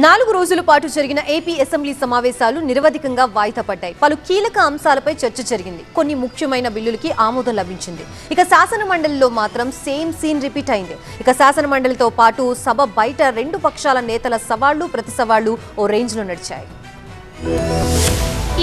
4 రోజుల పాటు జరిగిన ఏపీ అసెంబ్లీ సమావేశాలు నిరవధికంగా వాయిదా పడ్డాయి. పలు కీలక అంశాలపై చర్చ జరిగింది. కొన్ని ముఖ్యమైన బిల్లులకి ఆమోదం లభించింది. ఇక శాసన మండలిలో మాత్రం సేమ్ సీన్ రిపీట్ అయింది. ఇక శాసన మండలితో పాటు సభ బయట రెండు పక్షాల నేతల సవాళ్లు ప్రతి సవాళ్లు ఓ రేంజ్లో నడిచాయి.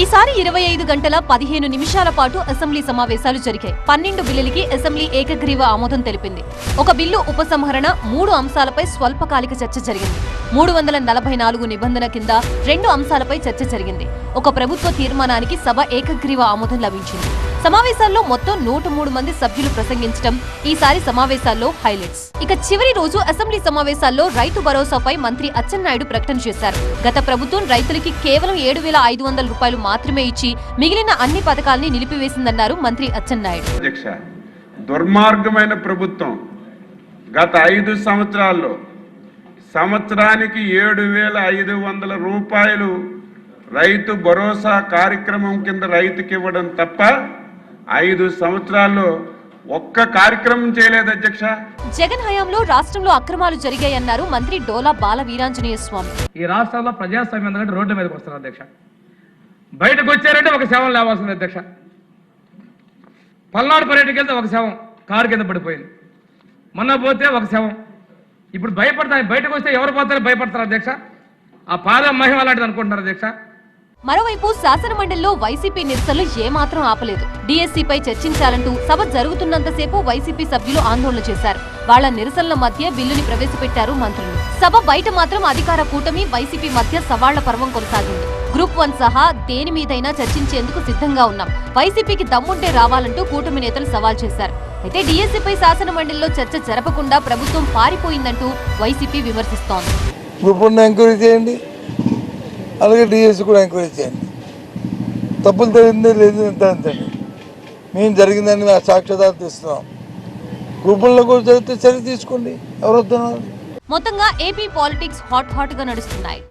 ఈసారి 25 గంటల 15 నిమిషాల పాటు అసెంబ్లీ సమావేశాలు జరిగాయి. 12 బిల్లులకి అసెంబ్లీ ఏకగ్రీవ ఆమోదం తెలిపింది. ఒక బిల్లు ఉపసంహరణ 3 అంశాలపై స్వల్పకాలిక చర్చ జరిగింది. 344 నిబంధన కింద 2 అంశాలపై చర్చ జరిగింది. ఒక ప్రభుత్వ తీర్మానానికి సభ ఏకగ్రీవ ఆమోదం లభించింది. సమావేశాల్లో మొత్తం 103 మంది సభ్యులు ప్రసంగించడం ఈసారి సమావేశాల్లో హైలైట్స్. ఇక చివరి రోజు అసెంబ్లీ సమావేశాల్లో రైతు భరోసాపై మంత్రి అచ్చెన్నాయుడు ప్రకటన చేశారు. గత ప్రభుత్వం రైతులకి కేవలం 7,500 రూపాయలు మాత్రమే ఇచ్చి మిగిలిన అన్ని పథకాల్ని నిలిపివేసిందన్నారు మంత్రి అచ్చెన్నాయుడు. దుర్మార్గమైన ప్రభుత్వం గత 5 సంవత్సరాల్లో సంవత్సరానికి 7,500 రూపాయలు రైతు భరోసా కార్యక్రమం కింద రైతుకి ఇవ్వడం తప్ప 5 సంవత్సరాల్లో ఒక్క కార్యక్రమం చేయలేదు అధ్యక్ష. జగన్ హయాంలో రాష్ట్రంలో అక్రమాలు జరిగాయన్నారు మంత్రి డోలా బాల వీరాంజనేయ స్వామి. ఈ రాష్ట్రంలో ప్రజాస్వామ్యం ఎందుకంటే రోడ్డు మీదకి వస్తారు అధ్యక్ష. బయటకు వచ్చారంటే ఒక శవం లేవాల్సింది అధ్యక్ష. పల్నాడు పర్యటనకి వెళ్తే ఒక శవం కారు కింద పడిపోయింది. మొన్న పోతే ఒక శవం. ఇప్పుడు భయపడతారు. బయటకు వస్తే ఎవరు పోతారో భయపడతారు అధ్యక్ష. ఆ పాద మహిమ అలాంటిది అనుకుంటున్నారు అధ్యక్ష. మరోవైపు శాసన మండలిలో వైసీపీ నిరసనలు ఏమాత్రం ఆపలేదు. డిఎస్సీపై చర్చించాలంటూ సభ జరుగుతున్నంతసేపు వైసీపీ సభ్యులు ఆందోళన చేశారు. వాళ్ల నిరసనల మధ్య బిల్లుని ప్రవేశపెట్టారు మంత్రులు. సభ బయట మాత్రం అధికార కూటమి వైసీపీ మధ్య సవాళ్ల పర్వం కొనసాగింది. గ్రూప్ 1 సహా దేని మీదైనా చర్చించేందుకు సిద్ధంగా ఉన్నాం, వైసీపీకి దమ్ముంటే రావాలంటూ కూటమి నేతలు సవాల్ చేశారు. అయితే డిఎస్సీపై శాసన మండలిలో చర్చ జరపకుండా ప్రభుత్వం పారిపోయిందంటూ వైసీపీ విమర్శిస్తోంది. అలాగే డిఎస్సీ కూడా ఎంక్వైరీ చేయండి. తప్పులు జరిగిందే లేదు అంతే. మేము జరిగిందని సాక్ష్యాధారం తీస్తున్నాం. గ్రూపుల్లో కూడా జరిగితే చర్య తీసుకోండి. ఎవరు వస్తున్నారు? మొత్తంగా ఏపీ పాలిటిక్స్ హాట్ గా నడుస్తున్నాయి.